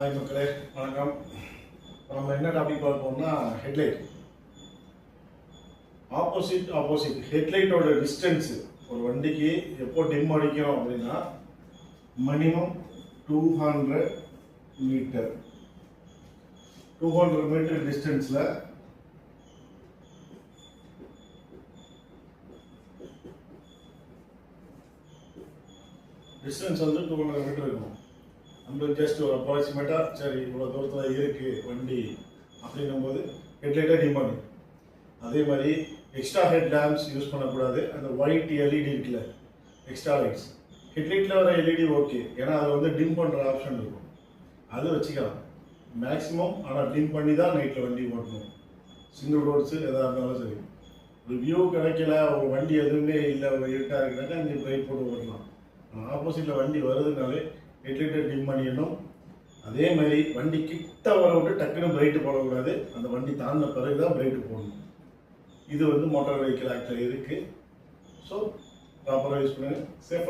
Hi மக்களே, வணக்கம். நம்ம என்ன டாபிக் பார்ப்போம்னா ஹெட்லைட். ஆப்போசிட் ஹெட்லைட்டோட டிஸ்டன்ஸு ஒரு வண்டிக்கு எப்போ டிம் அடிக்கிறோம் அப்படின்னா மினிமம் 200 மீட்டர். 200 மீட்டர் டிஸ்டன்ஸில் டிஸ்டன்ஸ் வந்து 200 மீட்டர் இருக்கும். நம்மளுக்கு ஜஸ்ட் ஒரு அப்ராக்சிமேட்டாக சரி இவ்வளோ தூரத்தில் இருக்குது வண்டி அப்படின்னும் போது ஹெட்லைட்டாக டிம் பண்ணும். அதே மாதிரி எக்ஸ்ட்ரா ஹெட் லேம்ப்ஸ் யூஸ் பண்ணக்கூடாது. அந்த ஒயிட் எல்இடி இருக்குல்ல, எக்ஸ்ட்ரா லைட்ஸ், ஹெட்லைட்டில் வர எல்இடி ஓகே, ஏன்னா அது வந்து டிம் பண்ணுற ஆப்ஷன் இருக்கும், அது வச்சுக்கலாம் மேக்ஸிமம். ஆனால் டிம் பண்ணி தான் நைட்டில் வண்டி ஓட்டணும். சிங்கிள் ரோட்ஸு எதாக இருந்தாலும் சரி. ஒரு வியூ கிடைக்கல, ஒரு வண்டி எதுவுமே இல்லை, ஒரு இருட்டாக இருக்குனாக்கா நீங்கள் பிரைட் போட்டு ஓட்டலாம். ஆப்போசிட்டில் வண்டி வருதுனாலே ஹெட்லைட்டை டிம் பண்ணிடணும். அதே மாதிரி வண்டி கிட்ட வர விட்டு டக்குன்னு பிரைட்டு போடக்கூடாது. அந்த வண்டி தாண்டின பிறகு தான் பிரைட்டு போடணும். இது வந்து மோட்டார் வெஹிக்கிள் ஆக்டில் இருக்குது. ஸோ ப்ராப்பராக யூஸ் பண்ணுங்கள், சேஃபாக.